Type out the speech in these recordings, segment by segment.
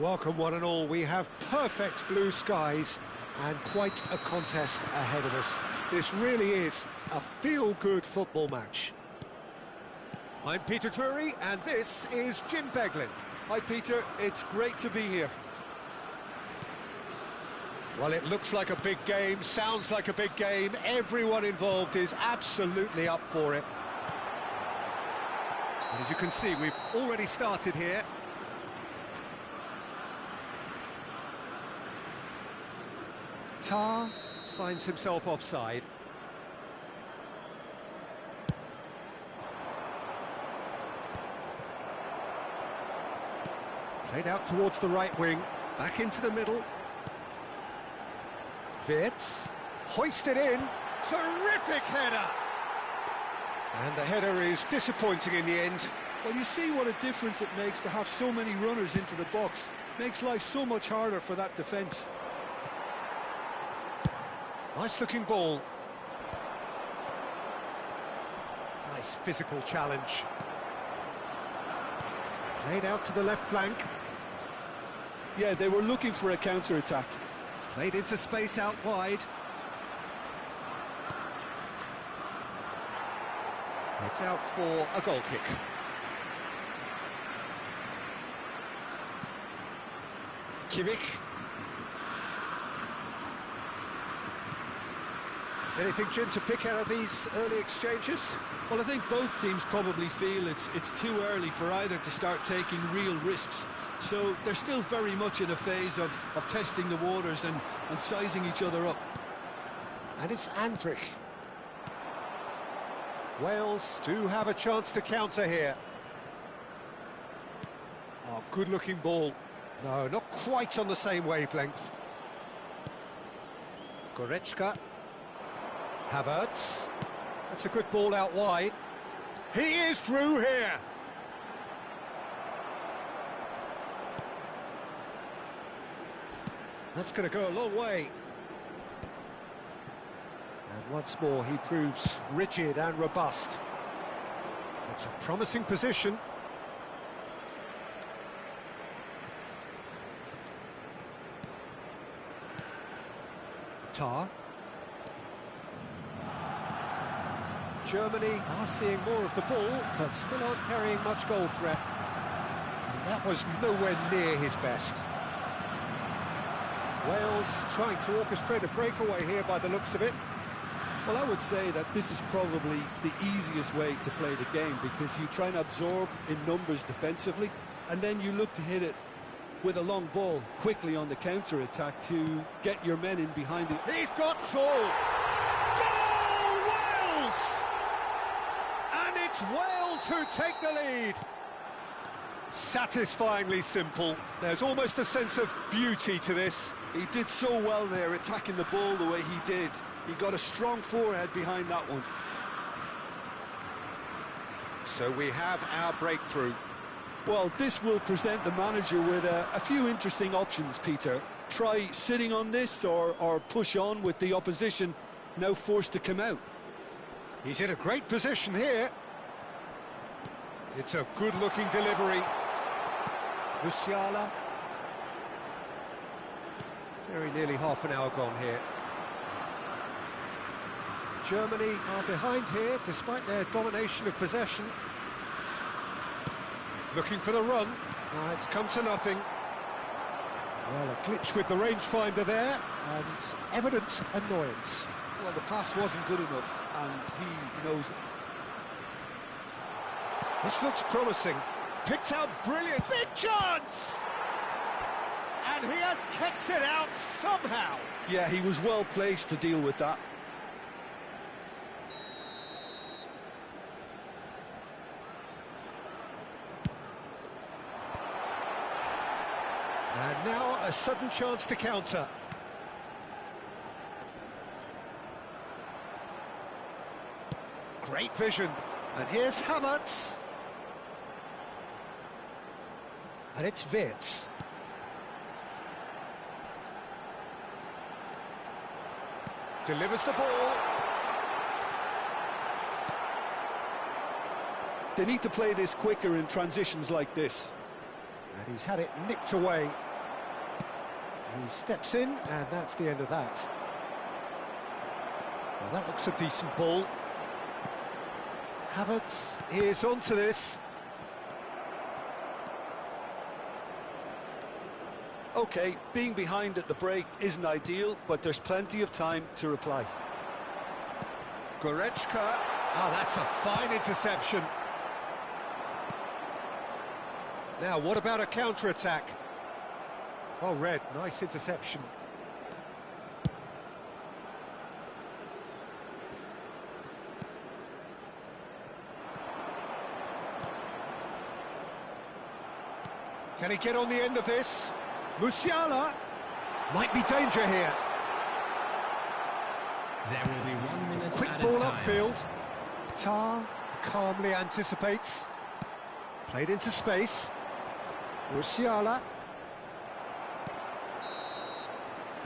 Welcome one and all. We have perfect blue skies and quite a contest ahead of us. This really is a feel-good football match. I'm Peter Drury and this is Jim Beglin. Hi Peter, it's great to be here. Well, it looks like a big game, sounds like a big game. Everyone involved is absolutely up for it. And as you can see, we've already started here. Tar finds himself offside. Played out towards the right wing, back into the middle. Wirtz, hoisted in, terrific header! And the header is disappointing in the end. Well, you see what a difference it makes to have so many runners into the box. Makes life so much harder for that defence. Nice looking ball. Nice physical challenge. Played out to the left flank. Yeah, they were looking for a counter-attack. Played into space out wide. It's out for a goal kick. Kimmich. Anything, Jim, to pick out of these early exchanges? Well, I think both teams probably feel it's too early for either to start taking real risks. So they're still very much in a phase of testing the waters and sizing each other up. And it's Andrich. Wales do have a chance to counter here. Oh, good-looking ball. No, not quite on the same wavelength. Goretzka. Havertz. That's a good ball out wide. He is through here. That's going to go a long way. And once more he proves rigid and robust. It's a promising position. Tar. Germany are seeing more of the ball, but still aren't carrying much goal threat. And that was nowhere near his best. Wales trying to orchestrate a breakaway here by the looks of it. Well, I would say that this is probably the easiest way to play the game, because you try and absorb in numbers defensively, and then you look to hit it with a long ball quickly on the counter-attack to get your men in behind it. He's got goal! Goal, Wales! And it's Wales who take the lead. Satisfyingly simple. There's almost a sense of beauty to this. He did so well there, attacking the ball the way he did. He got a strong forehead behind that one. So we have our breakthrough. Well, this will present the manager with a few interesting options, Peter. Try sitting on this or push on with the opposition now forced to come out. He's in a great position here. It's a good-looking delivery. Musiala. Very nearly half an hour gone here. Germany are behind here despite their domination of possession. Looking for the run. It's come to nothing. Well, a glitch with the rangefinder there and evident annoyance. Well, the pass wasn't good enough and he knows it. This looks promising. Picked out brilliant. Big chance! And he has kicked it out somehow. Yeah, he was well placed to deal with that. And now a sudden chance to counter. Great vision. And here's Havertz. And it's Wirtz. Delivers the ball. They need to play this quicker in transitions like this. And he's had it nicked away. He steps in, and that's the end of that. Well, that looks a decent ball. Havertz is onto this. Okay, being behind at the break isn't ideal, but there's plenty of time to reply. Goretzka. Oh, that's a fine interception. Now, what about a counter-attack? Well read, nice interception. Can he get on the end of this? Musiala! Might be danger here. There will be 1 minute Quick added ball time. upfield. Tar calmly anticipates. Played into space. Musiala.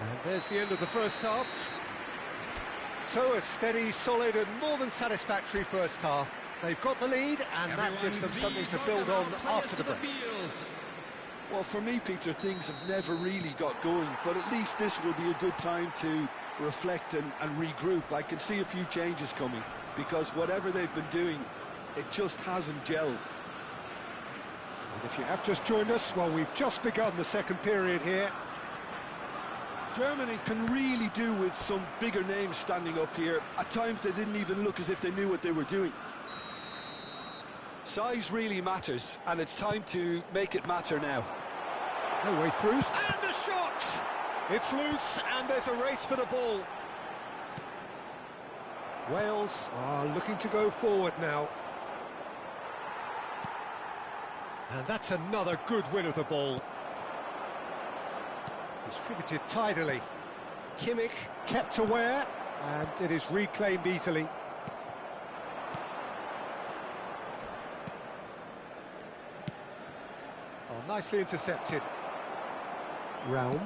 And there's the end of the first half. So a steady, solid and more than satisfactory first half. They've got the lead and that gives them something to build on after the break. Well, for me, Peter, things have never really got going, but at least this will be a good time to reflect and regroup. I can see a few changes coming, because whatever they've been doing, it just hasn't gelled. And if you have just joined us, well, we've just begun the second period here. Germany can really do with some bigger names standing up here. At times they didn't even look as if they knew what they were doing. Size really matters, and it's time to make it matter now. No way through. And a shot! It's loose, and there's a race for the ball. Wales are looking to go forward now. And that's another good win of the ball. Distributed tidily. Kimmich kept aware, and it is reclaimed easily. Oh, nicely intercepted. Raum.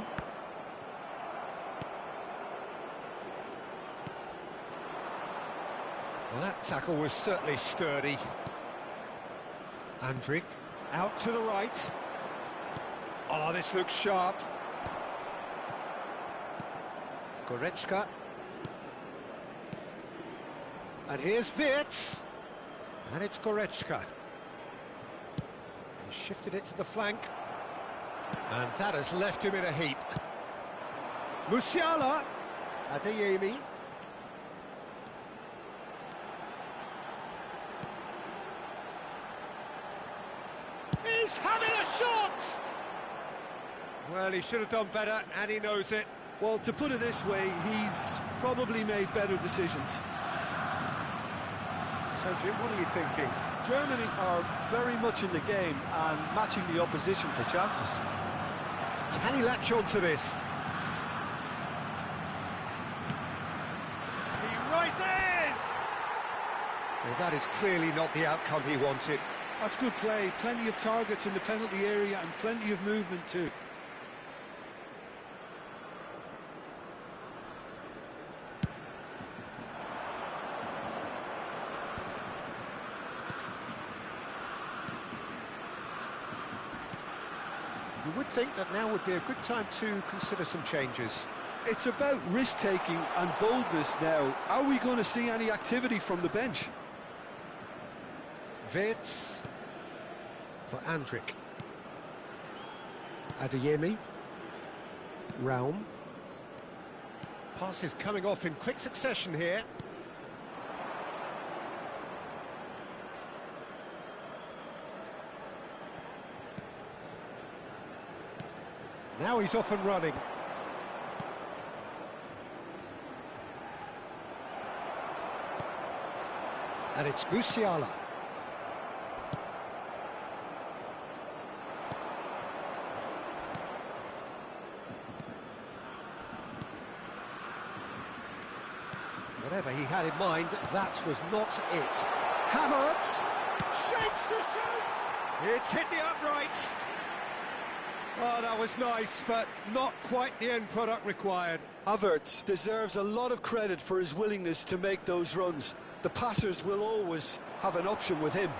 Well, that tackle was certainly sturdy. Andrić out to the right. Oh, this looks sharp. Goretzka. And here's Wirtz. And it's Goretzka. He shifted it to the flank. And that has left him in a heap. Musiala. Adeyemi. He's having a shot! Well, he should have done better, and he knows it. Well, to put it this way, he's probably made better decisions. So, Jim, what are you thinking? Germany are very much in the game and matching the opposition for chances. Can he latch on to this? He rises! Well, that is clearly not the outcome he wanted. That's good play. Plenty of targets in the penalty area and plenty of movement too. You would think that now would be a good time to consider some changes. It's about risk-taking and boldness now. Are we going to see any activity from the bench? Wirtz for Andrić. Adeyemi. Raum. Passes coming off in quick succession here. Now he's off and running. And it's Musiala. Whatever he had in mind, that was not it. Havertz shapes to shoot! It's hit the upright. Oh, that was nice, but not quite the end product required. Havertz deserves a lot of credit for his willingness to make those runs. The passers will always have an option with him.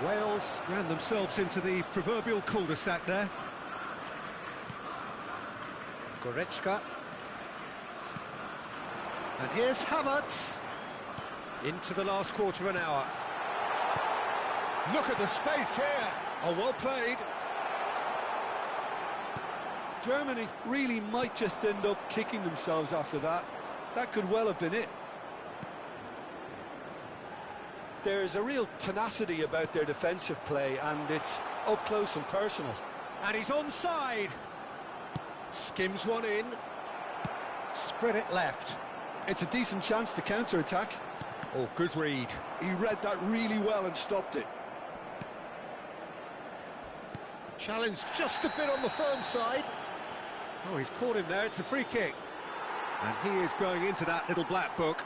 Wales ran themselves into the proverbial cul-de-sac there. Goretzka. And here's Havertz. Into the last quarter of an hour. Look at the space here. Oh, well played. Germany really might just end up kicking themselves after that. That could well have been it. There's a real tenacity about their defensive play, and it's up close and personal. And he's onside. Skims one in. Spread it left. It's a decent chance to counter-attack. Oh, good read. He read that really well and stopped it. Challenge just a bit on the firm side. Oh, he's caught him there. It's a free kick. And he is going into that little black book.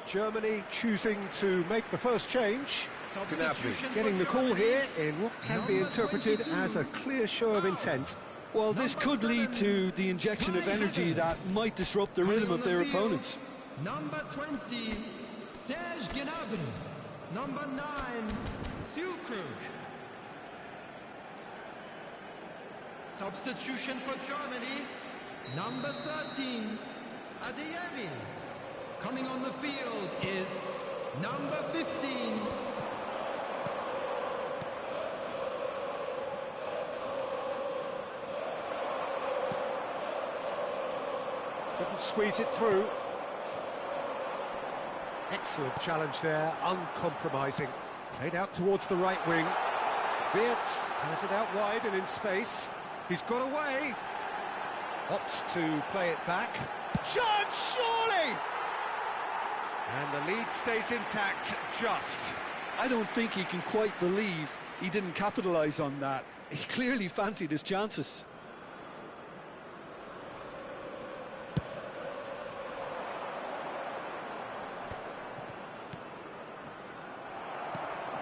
Germany choosing to make the first change. Gnabry getting the call here in what can be interpreted as a clear show of intent. Well, this could lead to the injection of energy that might disrupt the rhythm of their opponents. Number 20, Serge Gnabry. Number 9, Füllkrug. Substitution for Germany, number 13, Adeyemi. Coming on the field is number 15. Couldn't squeeze it through. Excellent challenge there, uncompromising. Played out towards the right wing. Wirtz has it out wide and in space. He's got away. Opts to play it back. Chance, surely! And the lead stays intact, just. I don't think he can quite believe he didn't capitalise on that. He clearly fancied his chances.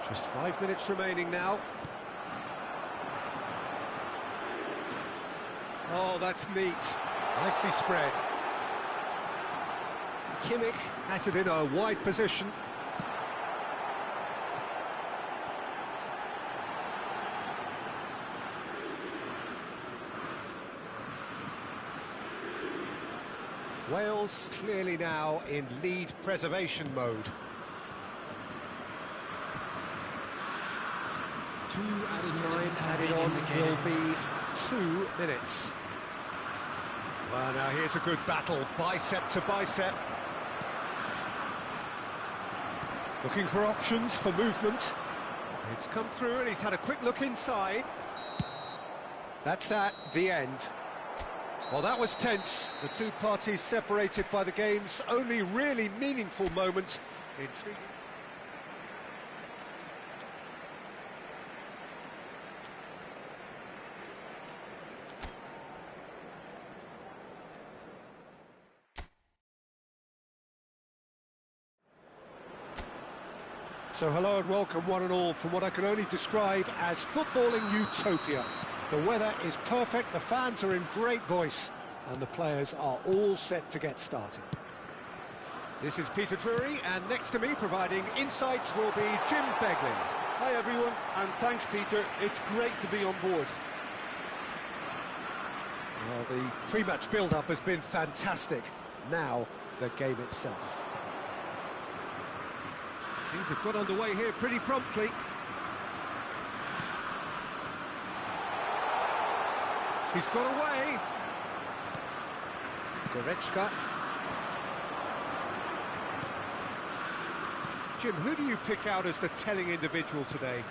Just 5 minutes remaining now. Oh, that's neat. Nicely spread. Kimmich has it in a wide position. Wales clearly now in lead preservation mode. Time added on will be 2 minutes. Well, now here's a good battle, bicep to bicep. Looking for options for movement. It's come through and he's had a quick look inside. That's the end. Well, that was tense. The two parties separated by the game's only really meaningful moment. Intriguing. So hello and welcome one and all from what I can only describe as footballing utopia. The weather is perfect, the fans are in great voice, and the players are all set to get started. This is Peter Drury, and next to me providing insights will be Jim Beglin. Hi everyone, and thanks Peter, it's great to be on board. Well, the pre-match build-up has been fantastic. Now, the game itself. Things have got underway here pretty promptly. He's got away. Goretzka. Jim, who do you pick out as the telling individual today?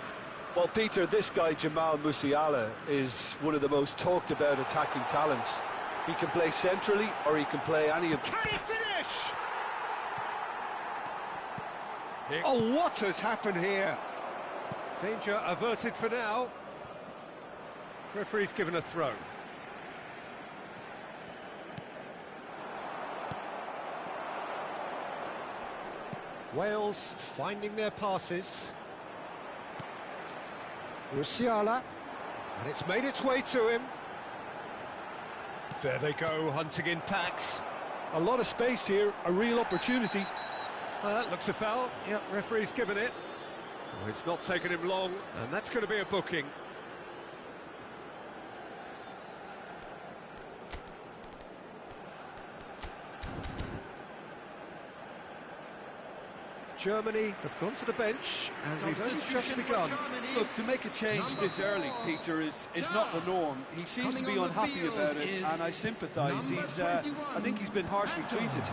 Well, Peter, this guy, Jamal Musiala, is one of the most talked about attacking talents. He can play centrally, or he can play any of... Can he finish? Oh, what has happened here? Danger averted for now. Referee's given a throw. Wales finding their passes. Musiala, and it's made its way to him. There they go, hunting in packs. A lot of space here, a real opportunity. That looks a foul. Yep, referee's given it. Well, it's not taken him long, and that's going to be a booking. Germany have gone to the bench, and we've only just begun. Look, to make a change this early, Peter, is not the norm. He seems to be unhappy about it, and I sympathise. I think he's been harshly treated.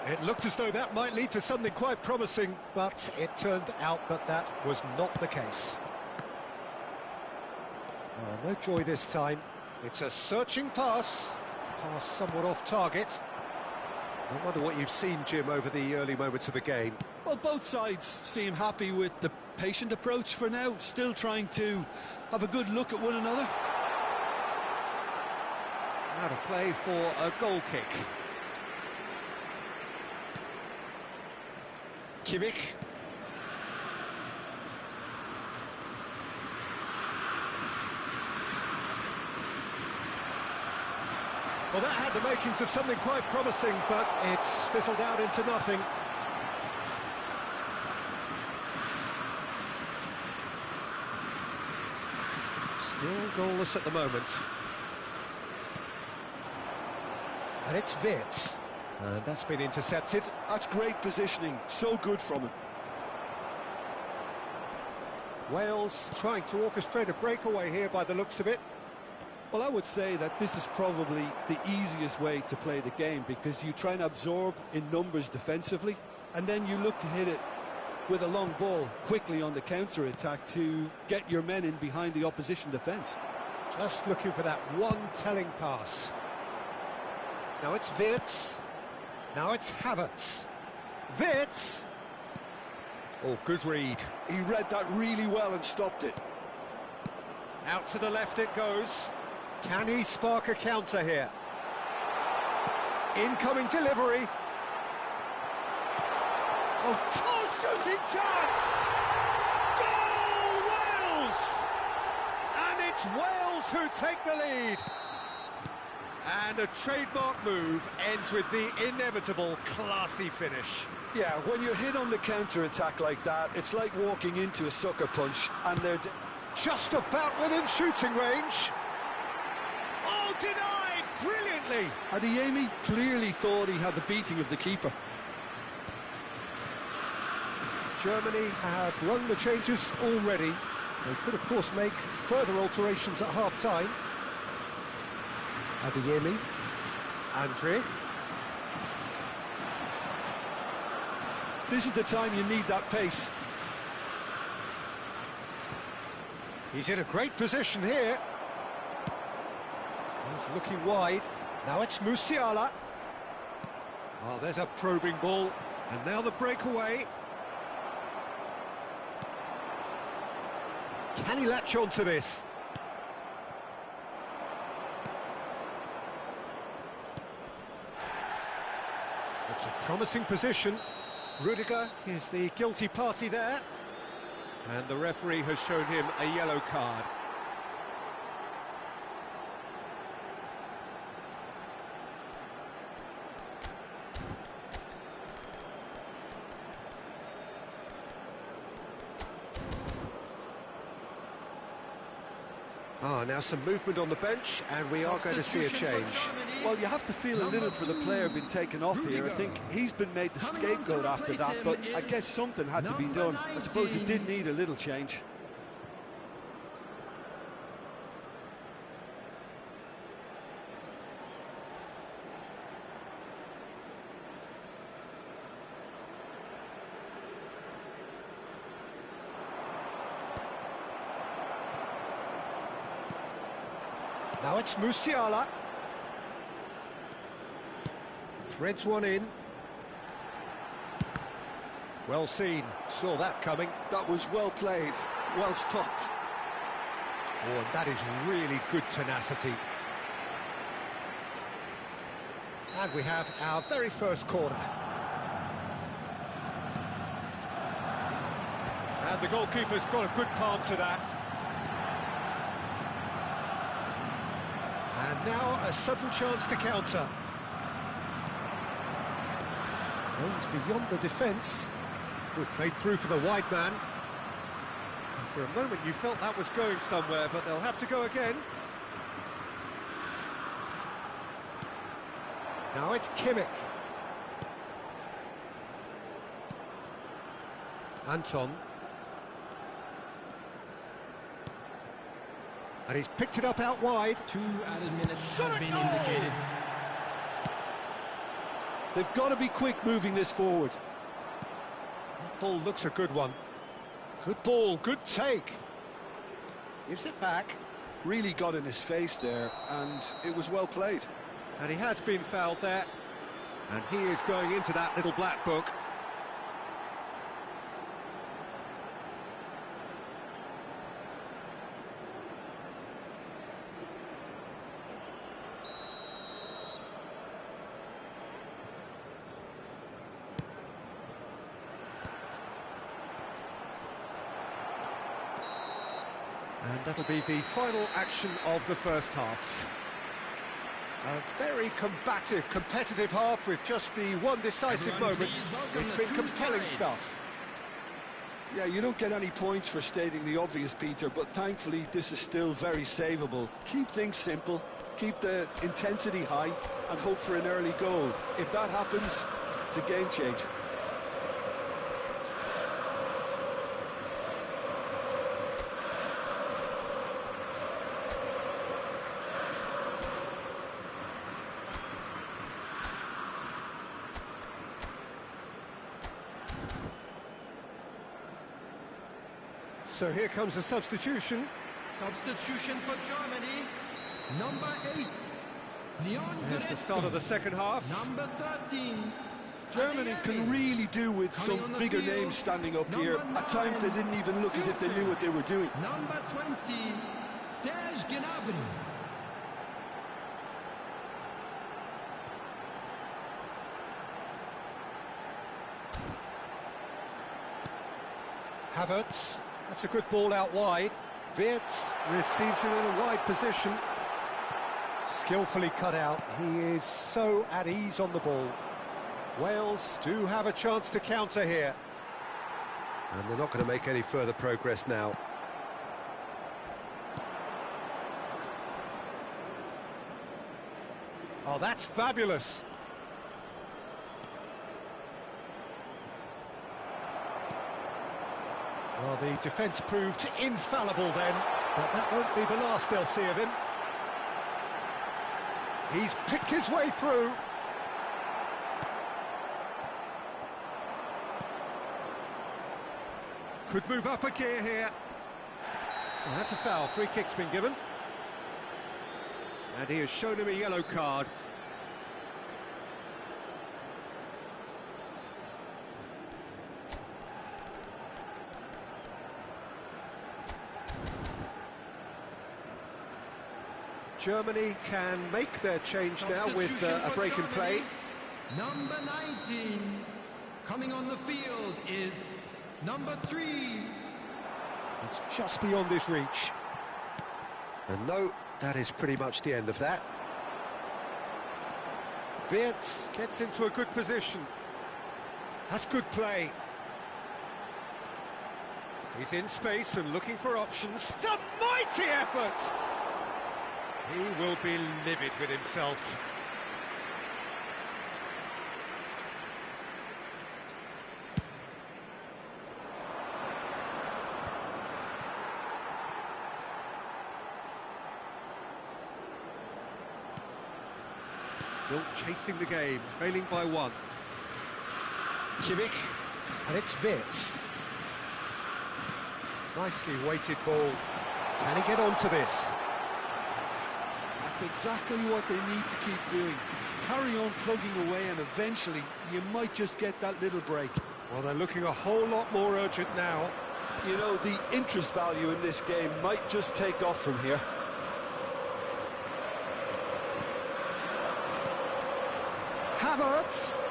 It looked as though that might lead to something quite promising, but it turned out that that was not the case. Oh, no joy this time. It's a searching pass. Pass somewhat off target. I wonder what you've seen, Jim, over the early moments of the game. Well, both sides seem happy with the patient approach for now, still trying to have a good look at one another. Out of play for a goal kick. Kimmich. Well, that had the makings of something quite promising, but it's fizzled out into nothing. Still goalless at the moment. And it's Wirtz. And that's been intercepted. That's great positioning, so good from him. Wales trying to orchestrate a breakaway here by the looks of it. Well, I would say that this is probably the easiest way to play the game, because you try and absorb in numbers defensively, and then you look to hit it with a long ball quickly on the counter-attack to get your men in behind the opposition defence. Just looking for that one telling pass. Now it's Wirtz. Now it's Havertz. Wirtz! Oh, good read. He read that really well and stopped it. Out to the left it goes. Can he spark a counter here? Incoming delivery. Oh, tall shooting chance! Goal, Wales! And it's Wales who take the lead. And a trademark move ends with the inevitable classy finish. Yeah, when you're hit on the counter-attack like that, it's like walking into a sucker punch, and they're just about within shooting range. Oh, denied brilliantly. Adeyemi clearly thought he had the beating of the keeper. Germany have run the changes already. They could, of course, make further alterations at half-time. Adeyemi, Andre. This is the time you need that pace. He's in a great position here. He's looking wide. Now it's Musiala. Oh, there's a probing ball. And now the breakaway. Can he latch on to this? It's a promising position. Rudiger is the guilty party there. And the referee has shown him a yellow card. Now some movement on the bench, and we are going to see a change. Well, you have to feel a little for the player being taken off here. I think he's been made the scapegoat after that, but I guess something had to be done. I suppose it did need a little change. Now it's Musiala. Threads one in. Well seen, saw that coming. That was well played, well stopped. Oh, and that is really good tenacity. And we have our very first corner. And the goalkeeper's got a good palm to that. And now a sudden chance to counter. Aims beyond the defence. Good, played through for the wide man. And for a moment you felt that was going somewhere, but they'll have to go again. Now it's Kimmich. Anton. And he's picked it up out wide. 2 added minutes have been indicated. They've got to be quick moving this forward. That ball looks a good one. Good ball, good take. Gives it back. Really got in his face there, and it was well played. And he has been fouled there. And he is going into that little black book. And that'll be the final action of the first half. A very combative, competitive half with just the one decisive moment. It's been compelling stuff. Yeah, you don't get any points for stating the obvious, Peter, but thankfully this is still very savable. Keep things simple, keep the intensity high, and hope for an early goal. If that happens, it's a game changer. So here comes a substitution. Substitution for Germany. Number 8, Leon There's the Goretzka. start of the second half. Number 13, Germany can really do with some bigger names standing up here. At times they didn't even look as if they knew what they were doing. Number 20, Serge Gnabry. Havertz. That's a good ball out wide. Wirtz receives it in a wide position. Skillfully cut out. He is so at ease on the ball. Wales do have a chance to counter here. And they're not going to make any further progress now. Oh, that's fabulous. Well, the defence proved infallible then, but that won't be the last they'll see of him. He's picked his way through. Could move up a gear here. Well, that's a foul. Free kick's been given. And he has shown him a yellow card. Germany can make their change now with a break in play. Number 19, coming on the field is number 3. It's just beyond his reach. And no, that is pretty much the end of that. Wirtz gets into a good position. That's good play. He's in space and looking for options. It's a mighty effort! He will be livid with himself. Still chasing the game, trailing by 1. Kimmich, and it's Wirtz. Nicely weighted ball. Can he get onto this? That's exactly what they need to keep doing. Carry on plugging away, and eventually you might just get that little break. Well, they're looking a whole lot more urgent now. You know, the interest value in this game might just take off from here. Havertz.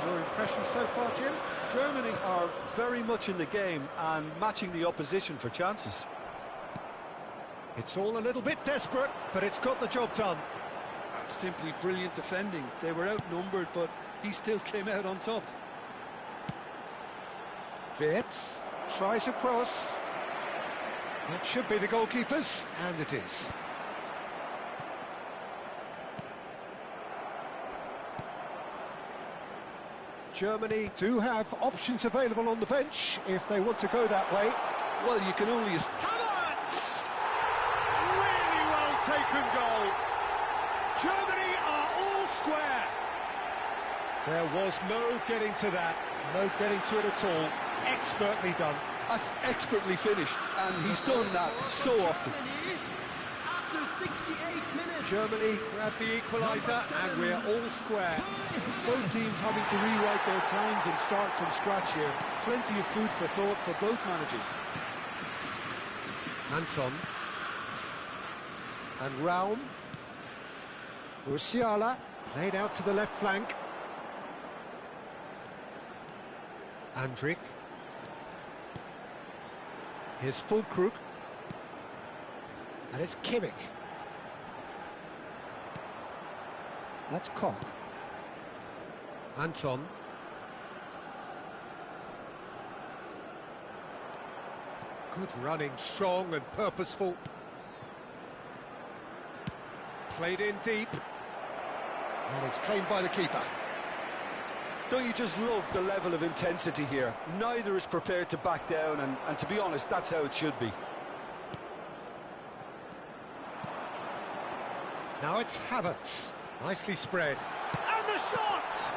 Your impression so far, Jim? Germany are very much in the game and matching the opposition for chances. It's all a little bit desperate, but it's got the job done. That's simply brilliant defending. They were outnumbered, but he still came out on top. Wirtz tries a cross. That should be the goalkeeper's, and it is. Germany do have options available on the bench if they want to go that way. Well, you can only... Havertz! Really well taken goal. Germany are all square. There was no getting to that, no getting to it at all. Expertly done. That's expertly finished, and he's done that so often. After 68 minutes. Germany grab the equaliser, and we're all square. Both teams having to rewrite their plans and start from scratch here. Plenty of food for thought for both managers. Anton. And Raum. Musiala played out to the left flank. Andrik. Here's Füllkrug. And it's Kimmich. That's Koch. Anton. Good running, strong and purposeful. Played in deep. And it's claimed by the keeper. Don't you just love the level of intensity here? Neither is prepared to back down, and to be honest, that's how it should be. Now it's Havertz. Nicely spread. And the shot!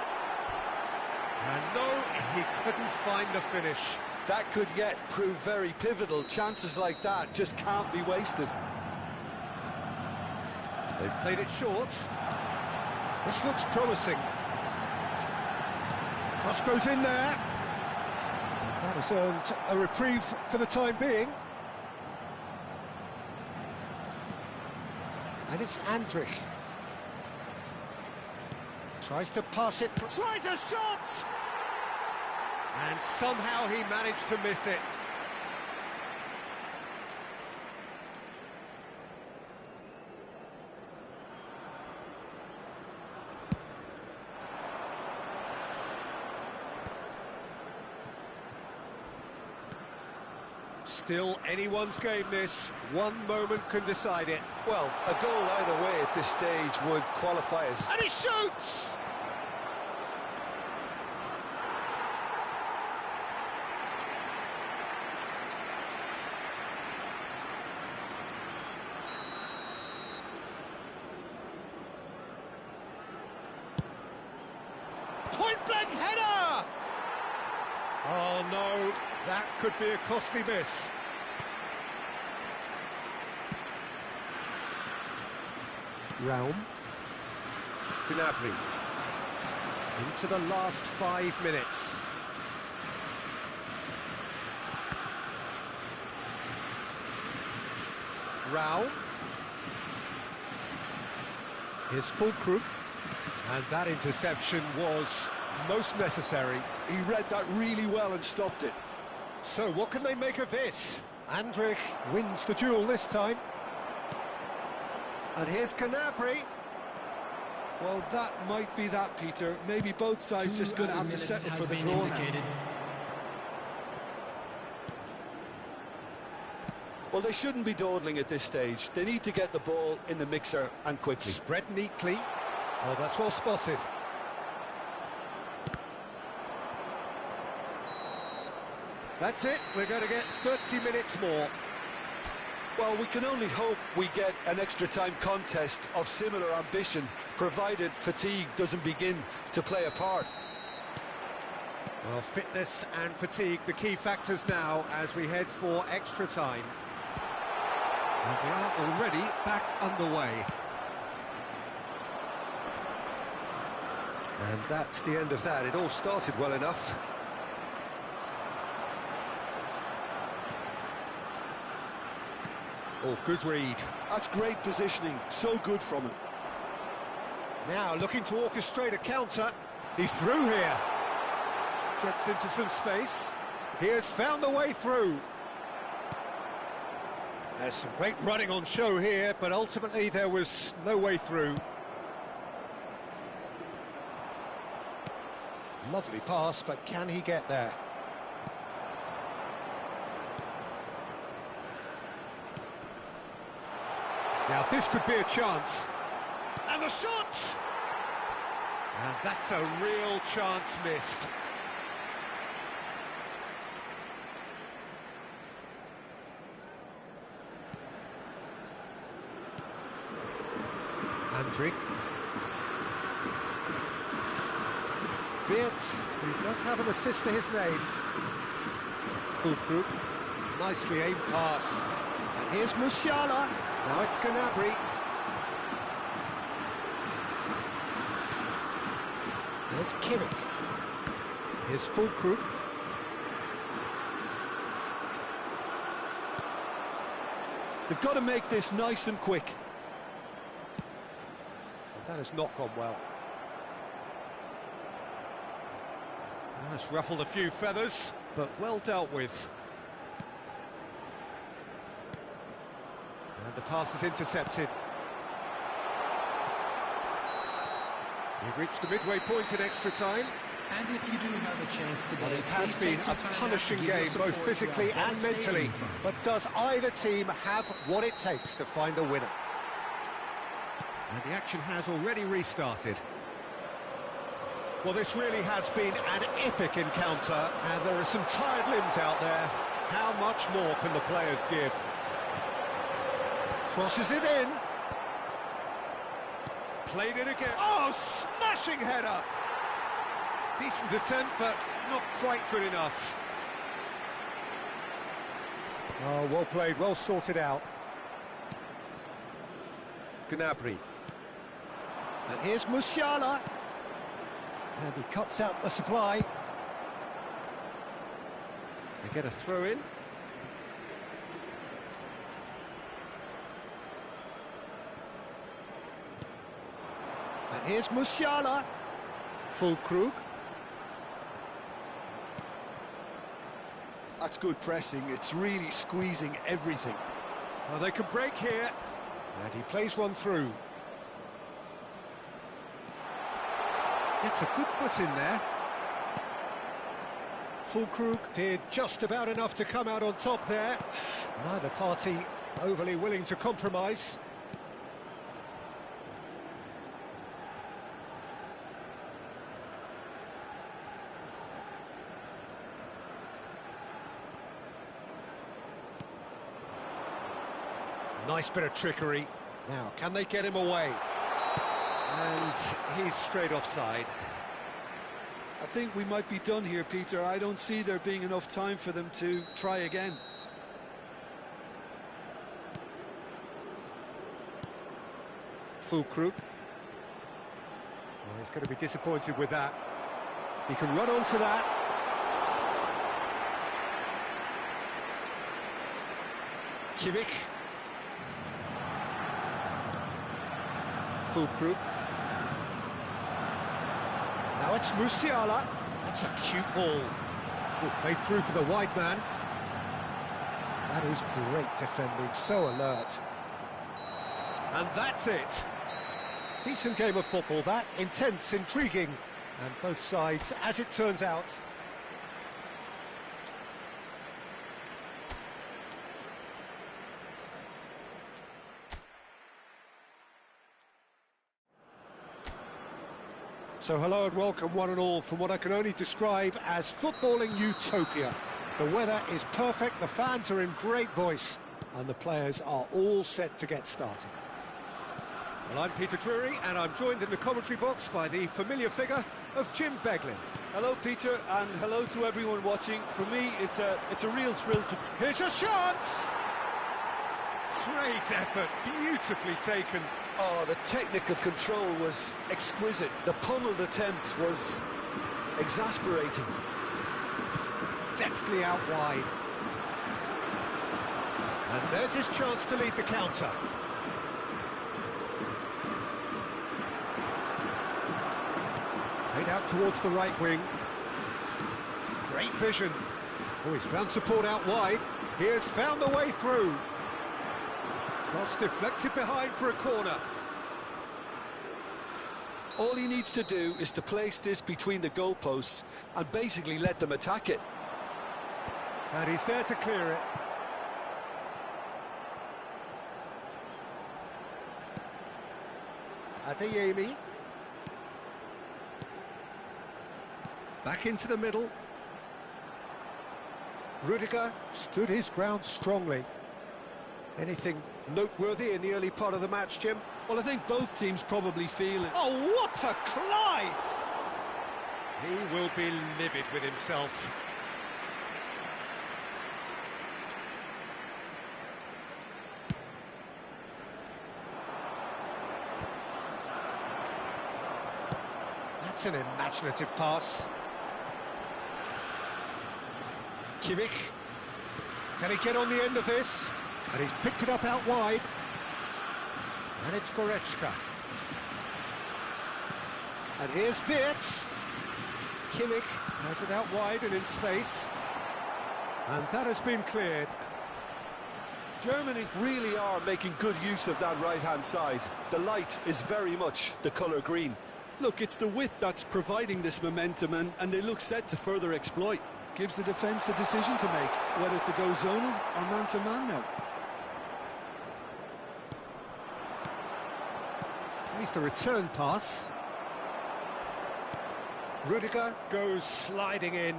And no, he couldn't find the finish. That could yet prove very pivotal. Chances like that just can't be wasted. They've played it short. This looks promising. Cross goes in there. That has earned a reprieve for the time being. And it's Andrich. Tries to pass it. Tries a shot! And somehow he managed to miss it. Still anyone's game, this. One moment can decide it. Well, a goal either way at this stage would qualify as... And he shoots! Point-blank header! Oh no, that could be a costly miss. Raum. Gnabry. Into the last 5 minutes. Raum. Here's Füllkrug. And that interception was most necessary. He read that really well and stopped it. So what can they make of this? Andrich wins the duel this time. And here's Gnabry. Well, that might be that, Peter. Maybe both sides just going to have to settle for the draw now. Well, they shouldn't be dawdling at this stage. They need to get the ball in the mixer and quickly. Spread neatly. Oh, that's well spotted. That's it. We're going to get 30 minutes more. Well, we can only hope we get an extra time contest of similar ambition, provided fatigue doesn't begin to play a part. Well, fitness and fatigue, the key factors now as we head for extra time. And we are already back underway. And that's the end of that. It all started well enough. Oh, good read. That's great positioning. So good from him. Now looking to orchestrate a counter. He's through here. Gets into some space. He has found the way through. There's some great running on show here, but ultimately there was no way through. Lovely pass, but can he get there? Now this could be a chance. And the shot! And that's a real chance missed. Andrić. Wirtz, who does have an assist to his name. Füllkrug, nicely aimed pass. And here's Musiala. Now it's Gnabry. And it's Kimmich. Here's Füllkrug. They've got to make this nice and quick. That has not gone well. That's ruffled a few feathers, but well dealt with. And the pass is intercepted. We've reached the midway point in extra time. And if you do have a chance today, Well, it has please been take a some time out punishing to give your game, both support physically to our and best mentally. stadium fans. But does either team have what it takes to find a winner? And the action has already restarted. Well, this really has been an epic encounter, and there are some tired limbs out there. How much more can the players give? Crosses it in. Played it again. Oh, smashing header! Decent attempt, but not quite good enough. Oh, well played, well sorted out. Gnabry. And here's Musiala. And he cuts out the supply. They get a throw in. And here's Musiala. Füllkrug. That's good pressing. It's really squeezing everything. Well, they can break here. And he plays one through. Gets a good foot in there. Füllkrug did just about enough to come out on top there. Neither party overly willing to compromise. Nice bit of trickery. Now, can they get him away? And he's straight offside. I think we might be done here, Peter. I don't see there being enough time for them to try again. Füllkrug. Well, he's going to be disappointed with that. He can run onto that. Kimmich. Füllkrug. Now it's Musiala. That's a cute ball. Will play through for the wide man. That is great defending, so alert. And that's it. Decent game of football, that. Intense, intriguing, and both sides, as it turns out. So hello and welcome one and all from what I can only describe as footballing utopia. The weather is perfect, the fans are in great voice, and the players are all set to get started. Well, I'm Peter Drury, and I'm joined in the commentary box by the familiar figure of Jim Beglin. Hello, Peter, and hello to everyone watching. For me, it's a real thrill to... Here's a chance! Great effort, beautifully taken. Oh, the technical control was exquisite. The pummeled attempt was exasperating. Deftly out wide. And there's his chance to lead the counter. Played out towards the right wing. Great vision. Oh, he's found support out wide. He has found the way through. Cross deflected behind for a corner. All he needs to do is to place this between the goalposts and basically let them attack it. And he's there to clear it. Adeyemi. Back into the middle. Rudiger stood his ground strongly. Anything noteworthy in the early part of the match, Jim? Well, I think both teams probably feel it. Oh, what a climb! He will be livid with himself. That's an imaginative pass. Kimmich. Can he get on the end of this? And he's picked it up out wide. And it's Goretzka. And here's Wirtz. Kimmich has it out wide and in space. And that has been cleared. Germany really are making good use of that right-hand side. The light is very much the colour green. Look, it's the width that's providing this momentum, and they look set to further exploit. Gives the defence a decision to make, whether to go zonal or man-to-man now. Here's the return pass. Rudiger goes sliding in.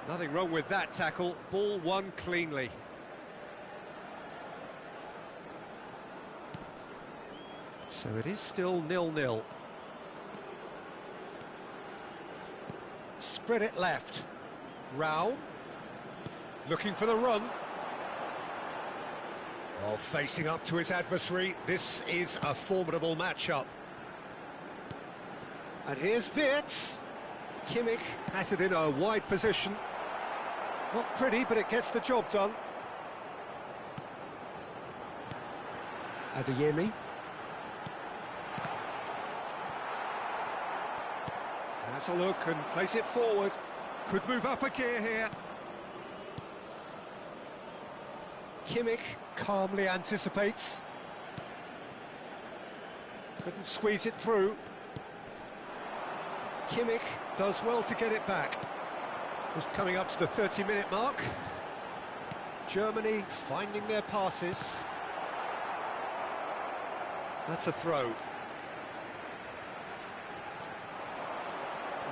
Nothing wrong with that tackle. Ball won cleanly. So it is still 0-0. Spread it left. Raul. Looking for the run. Oh, facing up to his adversary. This is a formidable matchup. And here's Wirtz. Kimmich has it in a wide position. Not pretty, but it gets the job done. Adeyemi. Has a look and place it forward. Could move up a gear here. Kimmich calmly anticipates. Couldn't squeeze it through. Kimmich does well to get it back. Just coming up to the 30-minute mark. Germany finding their passes. That's a throw.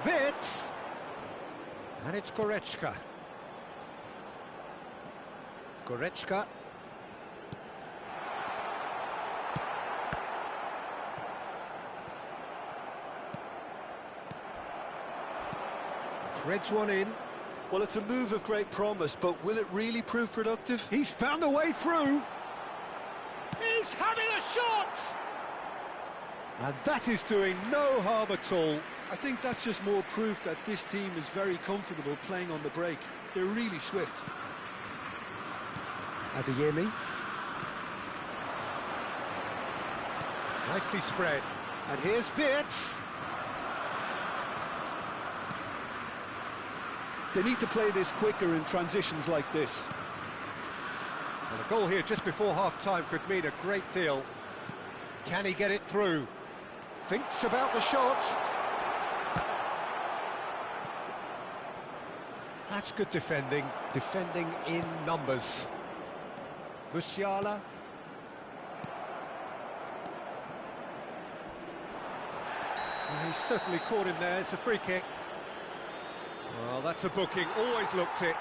Wirtz. And it's Goretzka. Goretzka. Threads one in. Well, it's a move of great promise, but will it really prove productive? He's found a way through. He's having a shot! And that is doing no harm at all. I think that's just more proof that this team is very comfortable playing on the break. They're really swift. Adeyemi. Nicely spread. And here's Wirtz. They need to play this quicker in transitions like this. Well, a goal here just before half-time could mean a great deal. Can he get it through? Thinks about the shot. That's good defending. Defending in numbers. Musiala. Well, he's certainly caught him there. It's a free kick. Well, that's a booking. Always looked it.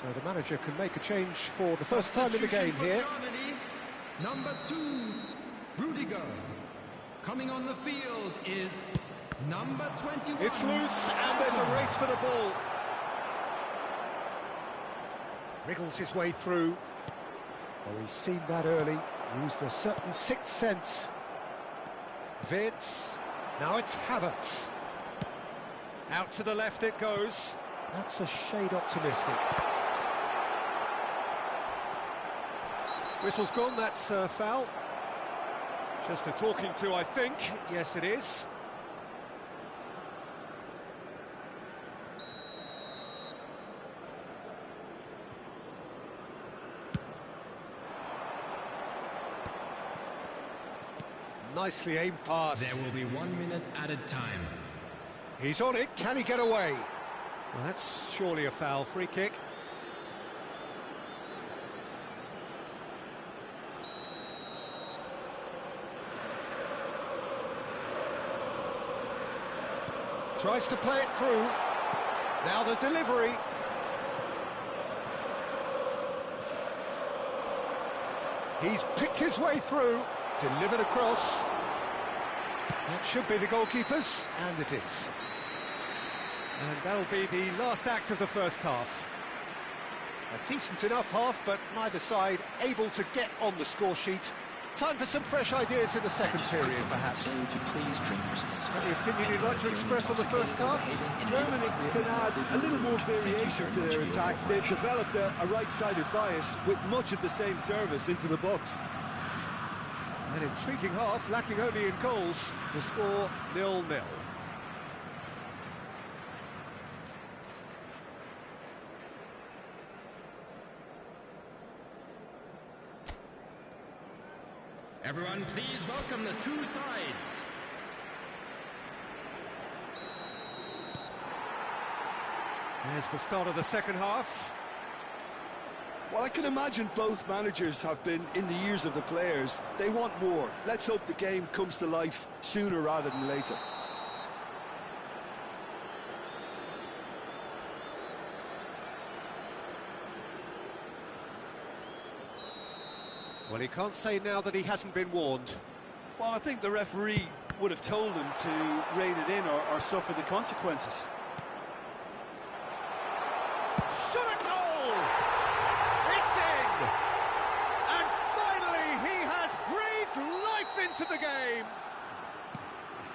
So the manager can make a change for the first time in the game here. Germany, number 2, Rudiger. Coming on the field is number 21. It's loose and there's a race for the ball. Wriggles his way through. Oh, he's seen that early. Used a certain sixth sense. Wirtz. Now it's Havertz. Out to the left it goes. That's a shade optimistic. Whistle's gone, that's a foul. Just a talking to, I think. Yes, it is. Nicely aimed pass. There will be 1 minute added time. He's on it, can he get away? Well, that's surely a foul, free kick. Tries to play it through. Now the delivery. He's picked his way through, delivered across. That should be the goalkeeper's, and it is. And that'll be the last act of the first half. A decent enough half, but neither side able to get on the score sheet. Time for some fresh ideas in the second period, perhaps. Any opinion you'd like to express on the first half? Germany can add a little more variation to their attack. They've developed a right-sided bias with much of the same service into the box. An intriguing half, lacking only in goals. The score 0-0. Everyone, please welcome the two sides. There's the start of the second half. Well, I can imagine both managers have been in the ears of the players. They want more. Let's hope the game comes to life sooner rather than later. Well, he can't say now that he hasn't been warned. Well, I think the referee would have told him to rein it in or suffer the consequences. Shot at goal! It's in! And finally, he has breathed life into the game!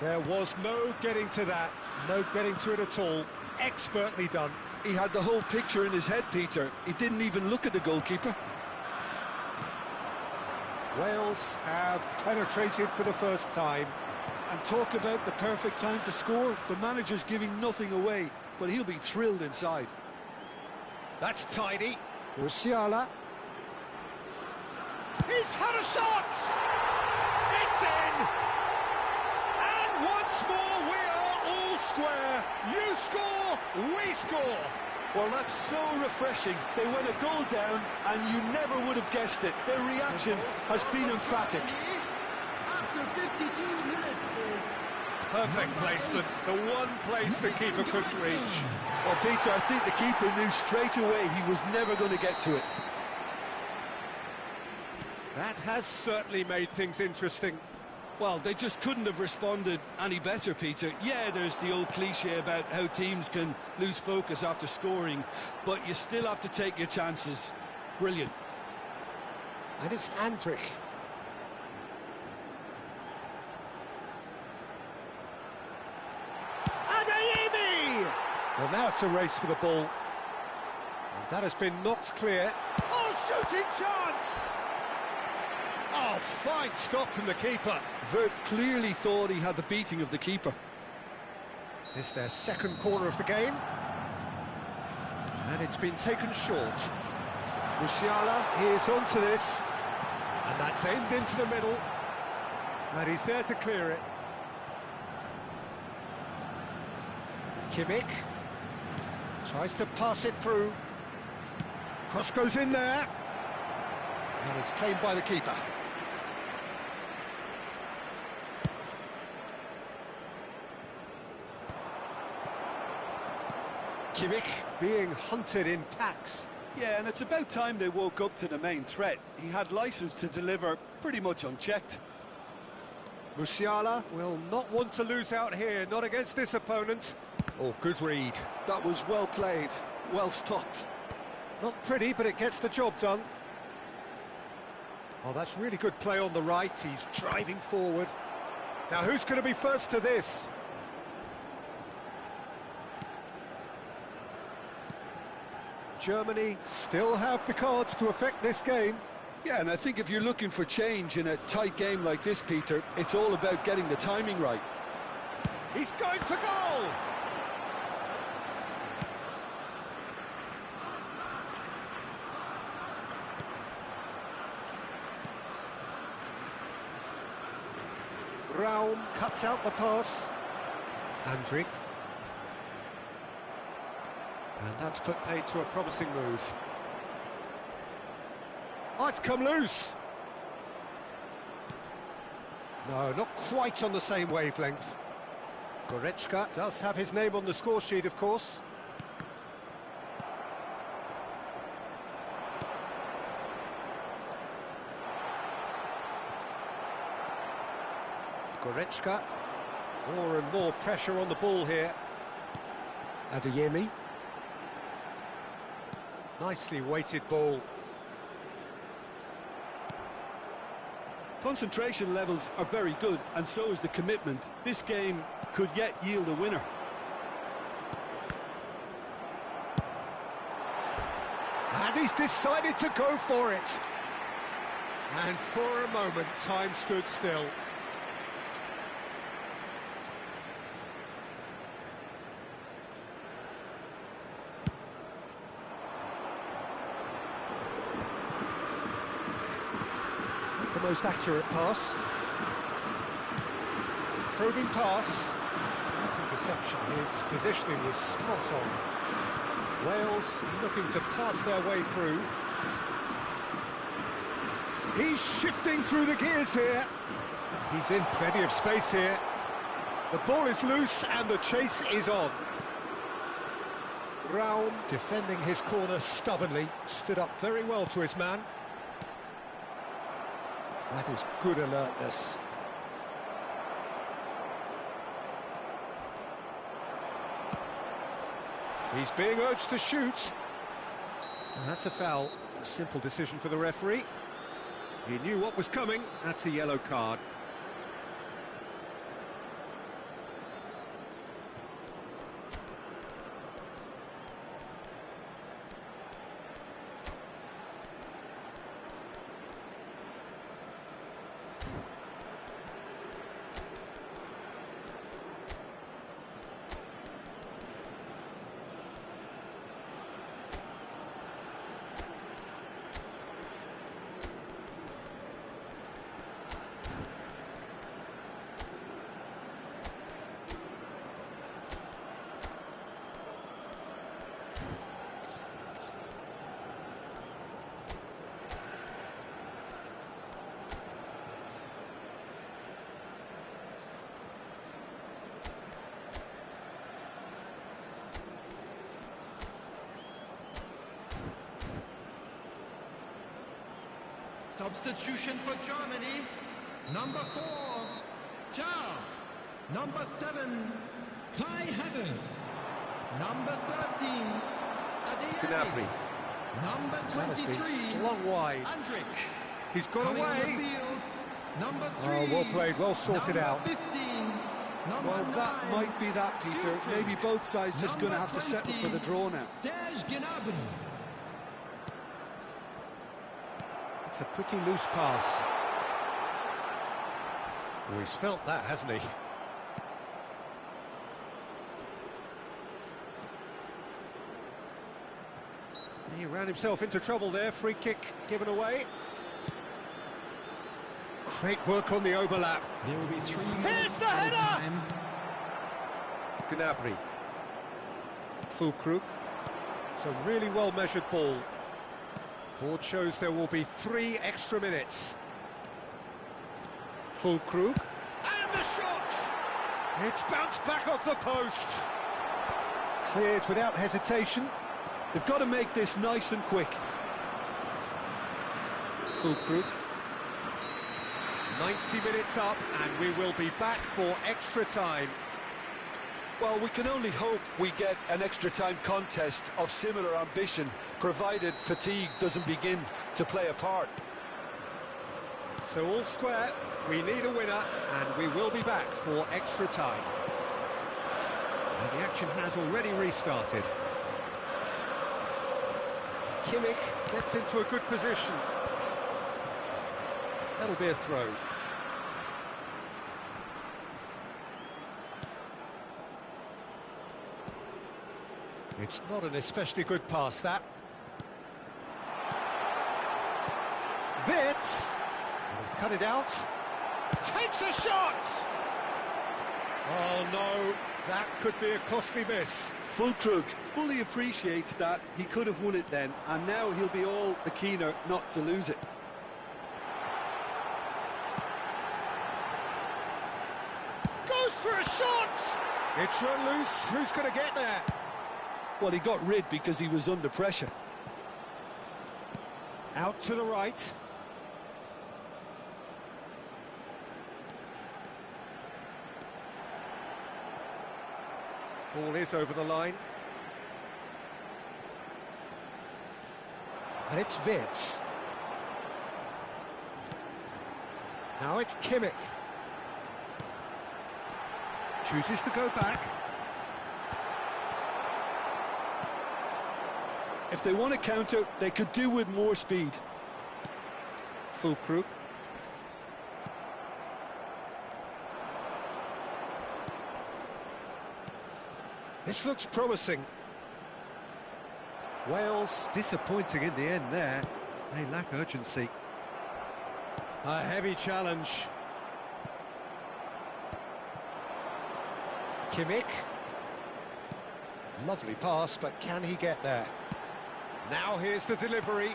There was no getting to that, no getting to it at all. Expertly done. He had the whole picture in his head, Peter. He didn't even look at the goalkeeper. Wales have penetrated for the first time. And talk about the perfect time to score. The manager's giving nothing away, but he'll be thrilled inside. That's tidy. Musiala. He's had a shot! It's in! And once more we are all square. You score, we score. Well, that's so refreshing. They went a goal down, and you never would have guessed it. Their reaction has been emphatic. After 52 minutes is... Perfect placement, the one place the keeper couldn't reach. Well, Peter, I think the keeper knew straight away he was never going to get to it. That has certainly made things interesting. Well, they just couldn't have responded any better, Peter. Yeah, there's the old cliche about how teams can lose focus after scoring, but you still have to take your chances. Brilliant. And it's Andrich. Adeyemi! Well, now it's a race for the ball. And that has been knocked clear. Oh, shooting chance! Oh, fine stop from the keeper. Vert clearly thought he had the beating of the keeper. It's their second corner of the game. And it's been taken short. Musiala is onto this. And that's aimed into the middle. And he's there to clear it. Kimmich tries to pass it through. Cross goes in there. And it's claimed by the keeper. Kimmich being hunted in packs. Yeah, and it's about time they woke up to the main threat. He had licence to deliver pretty much unchecked. Musiala will not want to lose out here, not against this opponent. Oh, good read. That was well played, well stopped. Not pretty, but it gets the job done. Oh, that's really good play on the right. He's driving forward. Now, who's going to be first to this? Germany still have the cards to affect this game. Yeah, and I think if you're looking for change in a tight game like this, Peter, it's all about getting the timing right. He's going for goal! Raum cuts out the pass. Andrik. And that's put paid to a promising move. Oh, it's come loose! No, not quite on the same wavelength. Goretzka does have his name on the score sheet, of course. Goretzka. More and more pressure on the ball here. Adeyemi. Nicely weighted ball. Concentration levels are very good, and so is the commitment. This game could yet yield a winner. And he's decided to go for it. And for a moment, time stood still. The most accurate pass. Probing pass. Nice interception. His positioning was spot on. Wales looking to pass their way through. He's shifting through the gears here. He's in plenty of space here. The ball is loose and the chase is on. Raum defending his corner stubbornly, stood up very well to his man. That is good alertness. He's being urged to shoot. And that's a foul. A simple decision for the referee. He knew what was coming. That's a yellow card. Substitution for Germany. Number 4, Thiaw. Number 7, Kai Havertz. Number 13, Adeyemi. Gnabry. Number That has 23, been slung wide. Andrik. He's got Coming on the away. field, number 3. Oh, well played, well sorted number out. 15, number Well, 9, that might be that, Peter. Füllkrug. Maybe both sides just going to have to settle for the draw now. Serge Gnabry. It's a pretty loose pass. Oh, he's felt that, hasn't he? He ran himself into trouble there. Free kick given away. Great work on the overlap. There will be 3 Here's the header! time. Gnabry. Füllkrug. It's a really well-measured ball. Board shows there will be 3 extra minutes. Füllkrug. And the shot! It's bounced back off the post. Cleared without hesitation. They've got to make this nice and quick. Füllkrug. 90 minutes up, and we will be back for extra time. Well, we can only hope we get an extra time contest of similar ambition, provided fatigue doesn't begin to play a part. So all square, we need a winner, and we will be back for extra time. And the action has already restarted. Kimmich gets into a good position. That'll be a throw. It's not an especially good pass, that. Wirtz has cut it out. Takes a shot! Oh no, that could be a costly miss. Füllkrug fully appreciates that he could have won it then, and now he'll be all the keener not to lose it. Goes for a shot! It's run loose, who's going to get there? Well, he got rid because he was under pressure. Out to the right. Ball is over the line. And it's Wirtz. Now it's Kimmich. Chooses to go back. If they want to counter, they could do with more speed. Füllkrug. This looks promising. Wales disappointing in the end there. They lack urgency. A heavy challenge. Kimmich. Lovely pass, but can he get there? Now here's the delivery.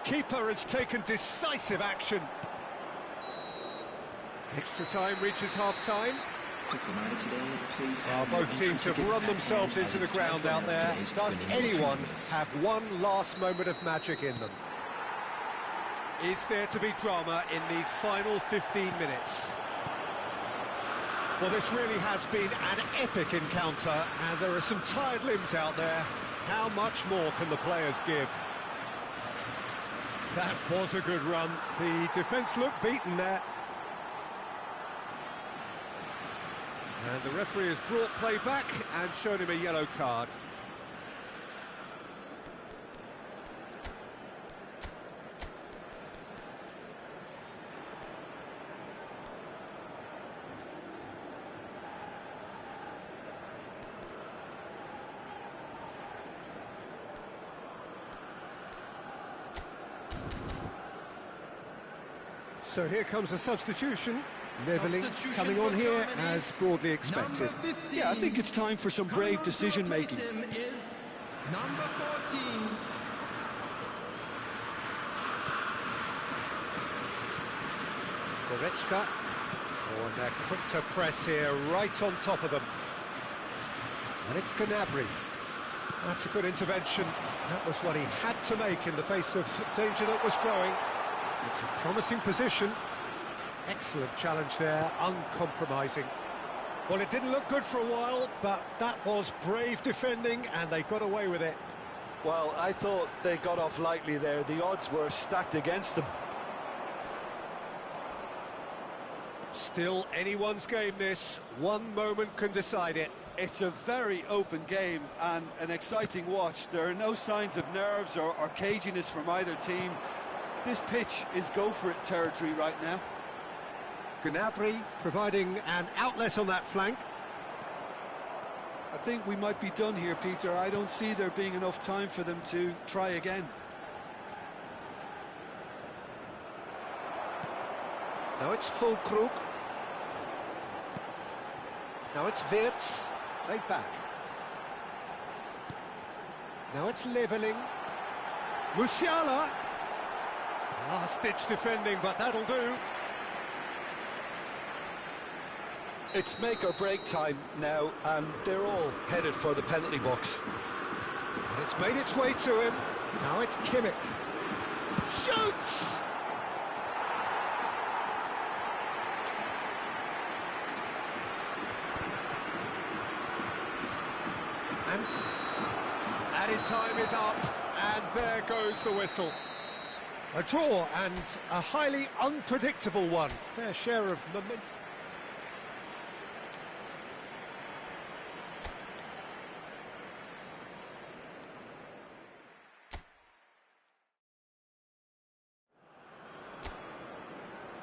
Keeper has taken decisive action. Extra time reaches half-time. Both teams have run themselves into the ground out there. Does anyone have one last moment of magic in them? Is there to be drama in these final 15 minutes? Well, this really has been an epic encounter, and there are some tired limbs out there. How much more can the players give? That was a good run. The defence looked beaten there. And the referee has brought play back and shown him a yellow card. So here comes a substitution. Levelling coming on here as broadly expected. Yeah, I think it's time for some brave decision-making. Is number 14. Goretzka. Oh, and they're quick to press here, right on top of them. And it's Gnabry. That's a good intervention. That was what he had to make in the face of danger that was growing. It's a promising position. Excellent challenge there, uncompromising. Well, it didn't look good for a while, but that was brave defending, and they got away with it. Well, I thought they got off lightly there. The odds were stacked against them. Still anyone's game, this. One moment can decide it. It's a very open game and an exciting watch. There are no signs of nerves or caginess from either team. This pitch is go-for-it territory right now. Gnabry providing an outlet on that flank. I think we might be done here, Peter. I don't see there being enough time for them to try again. Now it's Füllkrug. Now it's Wirtz. Played back. Now it's Levelling. Musiala. Last-ditch defending, but that'll do. It's make or break time now, and they're all headed for the penalty box. And it's made its way to him. Now it's Kimmich. Shoots! And added time is up, and there goes the whistle. A draw, and a highly unpredictable one. Fair share of momentum.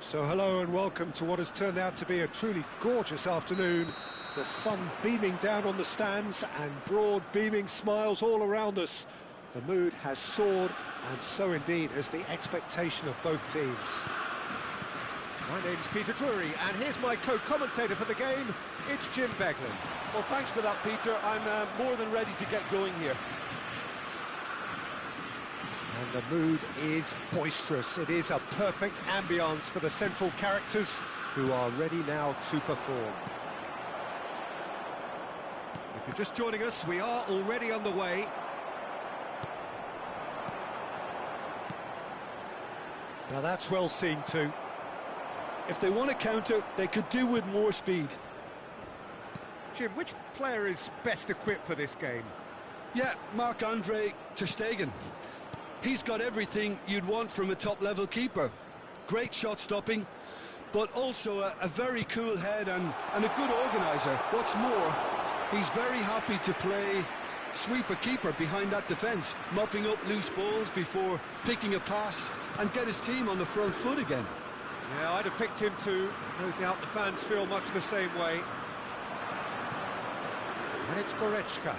So hello and welcome to what has turned out to be a truly gorgeous afternoon. The sun beaming down on the stands and broad beaming smiles all around us. The mood has soared, and so indeed has the expectation of both teams. My name's Peter Drury, and here's my co-commentator for the game. It's Jim Beglin. Well, thanks for that, Peter. I'm more than ready to get going here. And the mood is boisterous. It is a perfect ambience for the central characters who are ready now to perform. If you're just joining us, we are already underway. Now that's well seen too. If they want to counter, they could do with more speed. Jim, which player is best equipped for this game? Yeah, Marc-Andre ter Stegen. He's got everything you'd want from a top-level keeper. Great shot stopping, but also a very cool head and a good organiser. What's more, he's very happy to play sweeper-keeper behind that defence, mopping up loose balls before picking a pass and get his team on the front foot again. Yeah, I'd have picked him too. No doubt the fans feel much the same way. And it's Goretzka.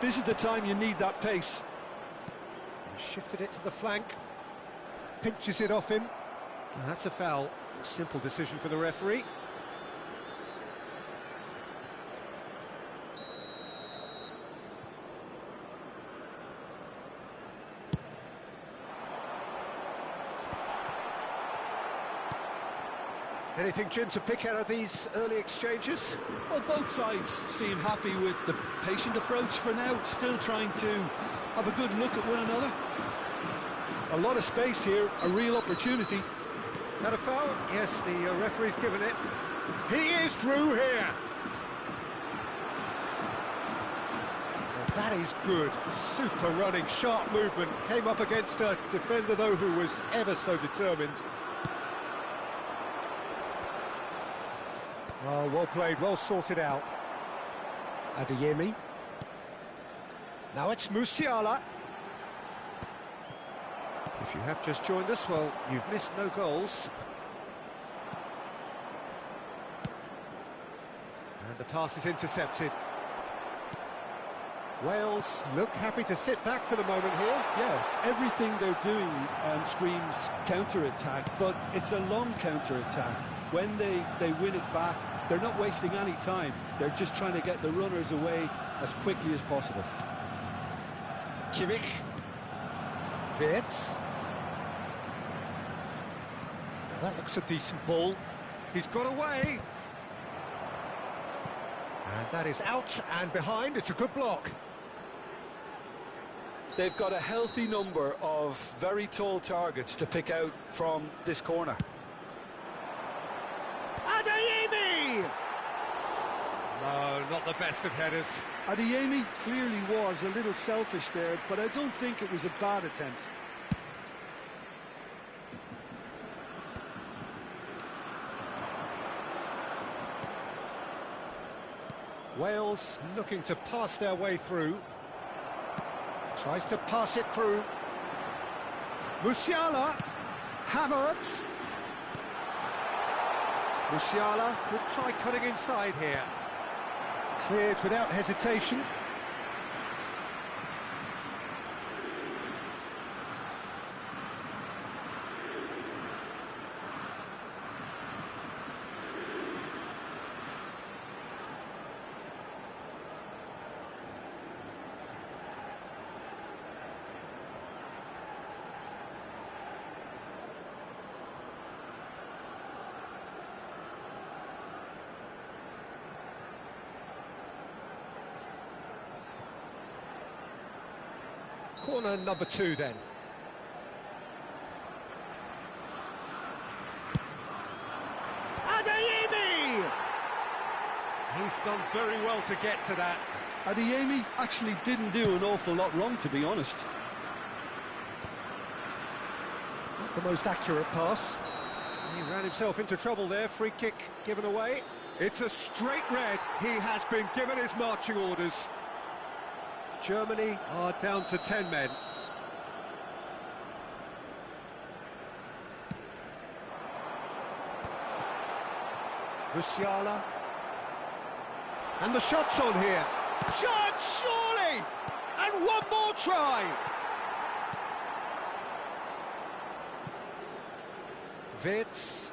This is the time you need that pace. He shifted it to the flank. Pinches it off him. And that's a foul. A simple decision for the referee. Anything, Jim, to pick out of these early exchanges? Well, both sides seem happy with the patient approach for now, still trying to have a good look at one another. A lot of space here, a real opportunity. That a foul? Yes, the referee's given it. He is through here! Well, that is good. Super running, sharp movement. Came up against a defender, though, who was ever so determined. Oh, well played, well sorted out. Adeyemi. Now it's Musiala. If you have just joined us, well, you've missed no goals. And the pass is intercepted. Wales look happy to sit back for the moment here. Yeah, everything they're doing screams counter-attack, but it's a long counter-attack. When they win it back, they're not wasting any time. They're just trying to get the runners away as quickly as possible. Kimmich. Wirtz. Now that looks a decent ball. He's got away. And that is out and behind. It's a good block. They've got a healthy number of very tall targets to pick out from this corner. Adeyemi! No, not the best of headers. Adeyemi clearly was a little selfish there, but I don't think it was a bad attempt. Wales looking to pass their way through. Tries to pass it through. Musiala. Havertz. Musiala could try cutting inside here. Cleared without hesitation. Corner number 2 then. Adeyemi! He's done very well to get to that. Adeyemi actually didn't do an awful lot wrong, to be honest. Not the most accurate pass. He ran himself into trouble there. Free kick given away. It's a straight red. He has been given his marching orders. Germany are down to 10 men. Musiala. And the shot's on here. Chance, surely! And one more try! Wirtz.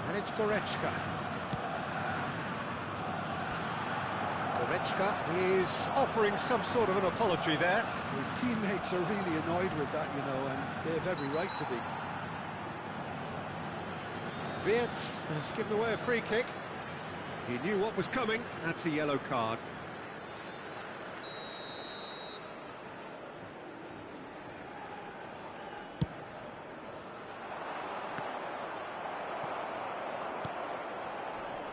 And it's Goretzka. Goretzka is offering some sort of an apology there. His teammates are really annoyed with that, you know, and they have every right to be. Wirtz has given away a free kick. He knew what was coming. That's a yellow card.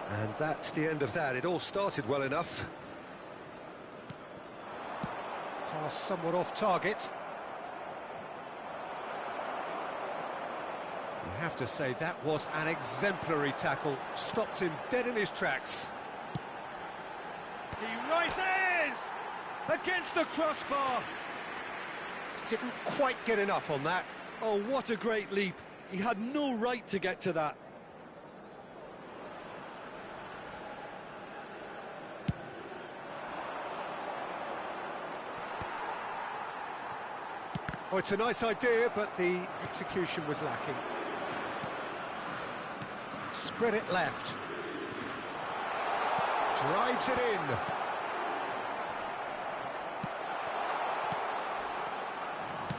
And that's the end of that. It all started well enough. Pass somewhat off target. You have to say that was an exemplary tackle. Stopped him dead in his tracks. He rises! Against the crossbar! Didn't quite get enough on that. Oh, what a great leap. He had no right to get to that. Oh, it's a nice idea, but the execution was lacking. Spread it left. Drives it in.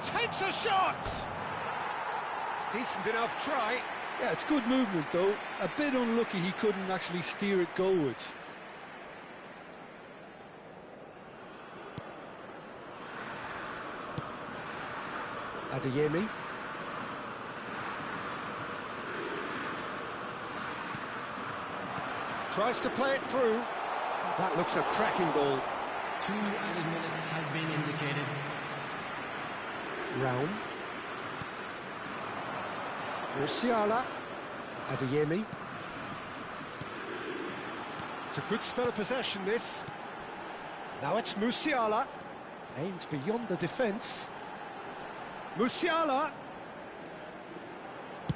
Takes a shot! Decent enough try. Yeah, it's good movement, though. A bit unlucky he couldn't actually steer it goalwards. Adeyemi. Tries to play it through. That looks a cracking ball. 2 added minutes has been indicated. Raum. Musiala. Adeyemi. It's a good spell of possession, this. Now it's Musiala. Aimed beyond the defence. Musiala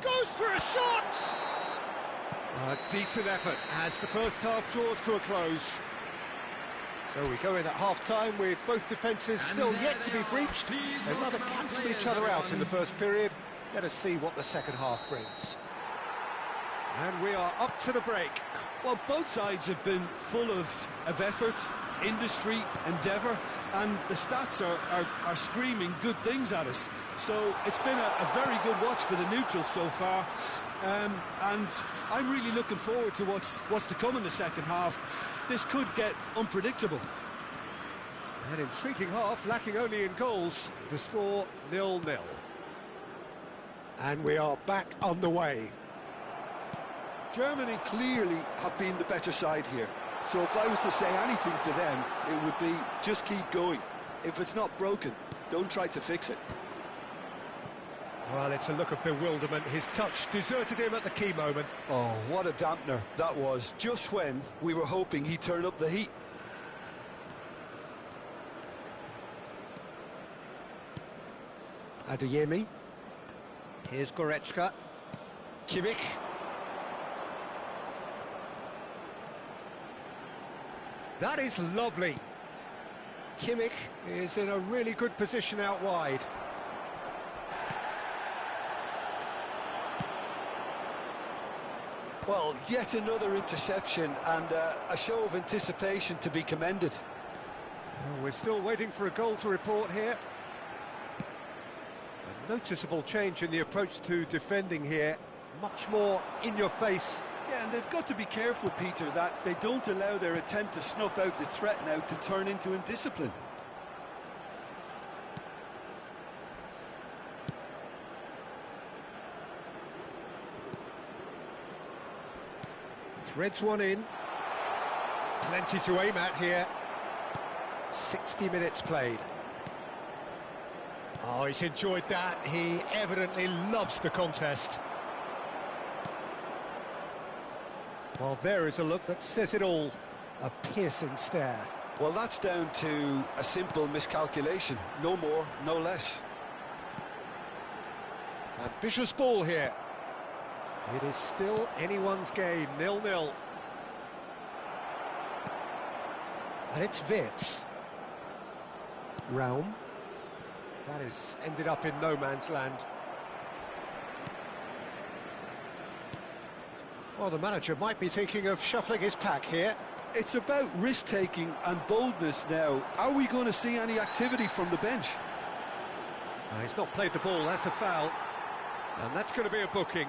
goes for a shot! A decent effort as the first half draws to a close. So we go in at half-time with both defences still yet to be breached. They rather cancel each other out in the first period. Let us see what the second half brings. And we are up to the break. Well, both sides have been full of effort, industry, endeavour, and the stats are screaming good things at us. So it's been a very good watch for the neutrals so far, and I'm really looking forward to what's to come in the second half. This could get unpredictable. An intriguing half, lacking only in goals. The score 0-0. And we are back underway. Germany clearly have been the better side here. So if I was to say anything to them, it would be just keep going. If it's not broken, don't try to fix it. Well, it's a look of bewilderment. His touch deserted him at the key moment. Oh, what a dampener that was, just when we were hoping he'd turn up the heat. Adeyemi. Here's Goretzka. Kimmich. That is lovely. Kimmich is in a really good position out wide. Well, yet another interception and a show of anticipation to be commended. Well, we're still waiting for a goal to report here. A noticeable change in the approach to defending here. Much more in your face. Yeah, and they've got to be careful, Peter, that they don't allow their attempt to snuff out the threat now to turn into indiscipline. Threads one in. Plenty to aim at here. 60 minutes played. Oh, he's enjoyed that. He evidently loves the contest. Well, there is a look that says it all. A piercing stare. Well, that's down to a simple miscalculation. No more, no less. Ambitious ball here. It is still anyone's game, 0-0. And it's Wirtz. Raum. That has ended up in no man's land. Well, the manager might be thinking of shuffling his pack here. It's about risk-taking and boldness now. Are we going to see any activity from the bench? He's not played the ball, that's a foul. And that's going to be a booking.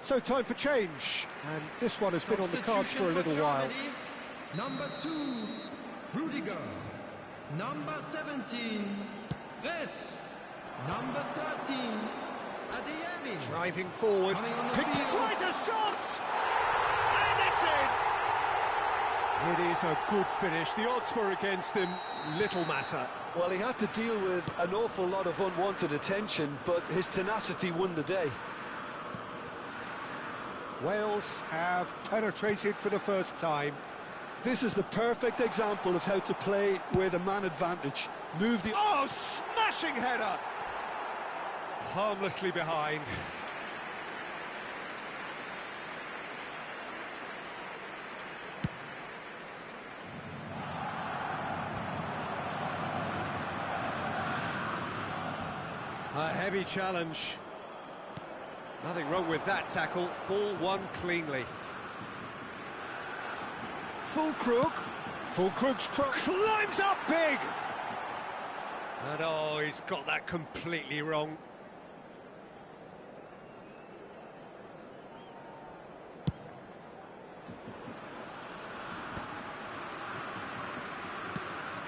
So time for change, and this one has been on the cards for a little while. Number 2, Rudiger. Number 17, Wirtz. Number 13, Adeyemi. Driving forward, tries a shot! And it's in! It is a good finish. The odds were against him, little matter. Well, he had to deal with an awful lot of unwanted attention, but his tenacity won the day. Wales have penetrated for the first time. This is the perfect example of how to play with a man advantage. Move the... Oh, smashing header! Harmlessly behind. A heavy challenge. Nothing wrong with that tackle. Ball won cleanly. Füllkrug. Füllkrug's climbs up big! And oh, he's got that completely wrong.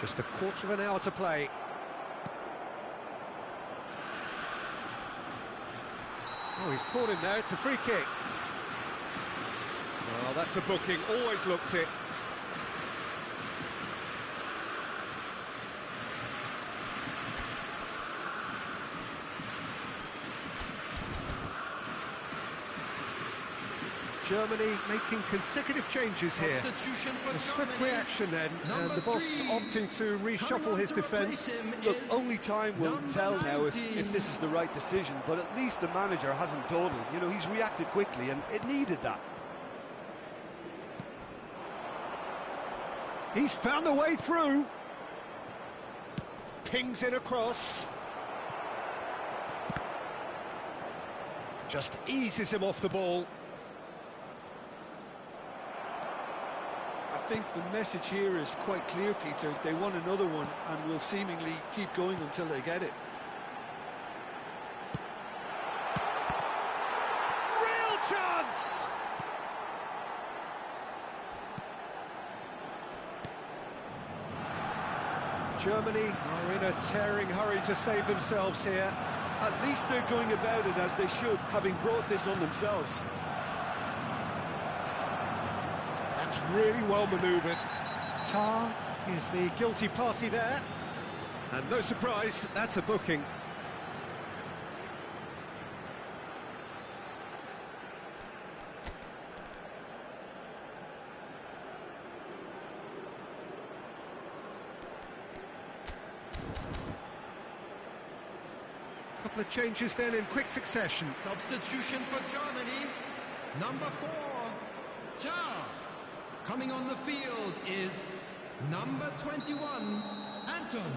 Just a quarter of an hour to play. Oh, he's caught him there, it's a free kick. Oh, that's a booking, always looked it. Germany making consecutive changes here. A swift reaction then, and the boss opting to reshuffle his defence. Look, only time will tell now if this is the right decision, but at least the manager hasn't dawdled. You know, he's reacted quickly, and it needed that. He's found a way through. Pings it across. Just eases him off the ball. I think the message here is quite clear, Peter. They want another one and will seemingly keep going until they get it. Real chance! Germany are in a tearing hurry to save themselves here. At least they're going about it as they should, having brought this on themselves. That's really well manoeuvred. Tar is the guilty party there. And no surprise, that's a booking. Couple of changes then in quick succession. Substitution for Germany. Number 4, Tar. Coming on the field is number 21, Anton.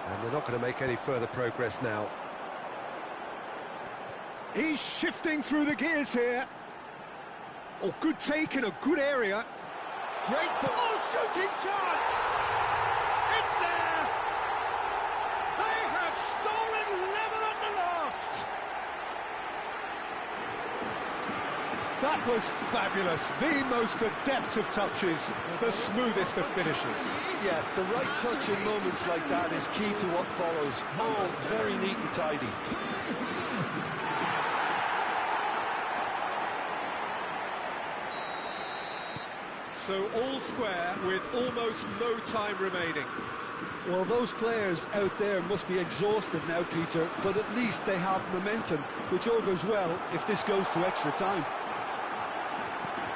And they're not going to make any further progress now. He's shifting through the gears here. Oh, good take in a good area. Great ball. Oh, shooting chance! It's there! They have stolen level at the last! That was fabulous. The most adept of touches, the smoothest of finishes. Yeah, the right touch in moments like that is key to what follows. All very neat and tidy. So all square with almost no time remaining. Well, those players out there must be exhausted now, Peter, but at least they have momentum, which all goes well if this goes to extra time.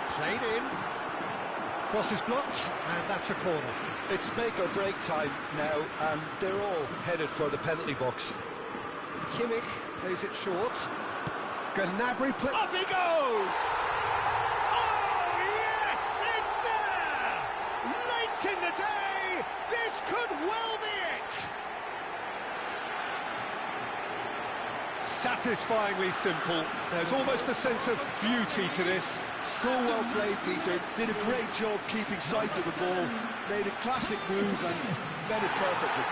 Played in. Cross is blocked, and that's a corner. It's make or break time now, and they're all headed for the penalty box. Kimmich plays it short. Gnabry up he goes! Oh, yes, it's there! Late in the day, this could well be it! Satisfyingly simple. There's almost a sense of beauty to this. So well played, Peter. Did a great job keeping sight of the ball. Made a classic move and met it perfectly.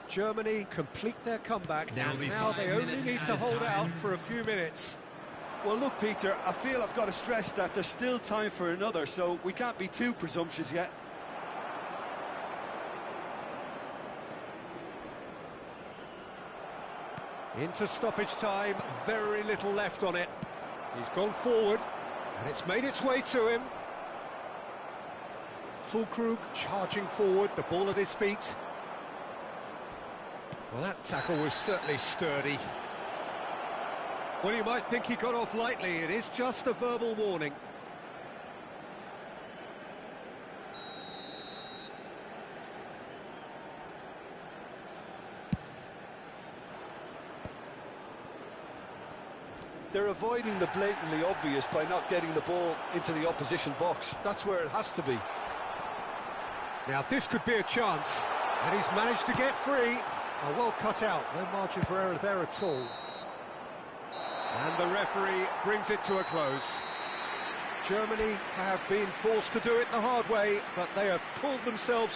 Germany complete their comeback, There'll and be now 5 they only minutes need to added hold out time. for a few minutes. Well, look, Peter, I feel I've got to stress that there's still time for another, so we can't be too presumptuous yet. Into stoppage time, very little left on it. He's gone forward, and it's made its way to him. Füllkrug charging forward, the ball at his feet. Well, that tackle was certainly sturdy. Well, you might think he got off lightly. It is just a verbal warning. They're avoiding the blatantly obvious by not getting the ball into the opposition box. That's where it has to be. Now, this could be a chance, and he's managed to get free. Oh, well cut out, no margin for error there at all. And the referee brings it to a close. Germany have been forced to do it the hard way, but they have pulled themselves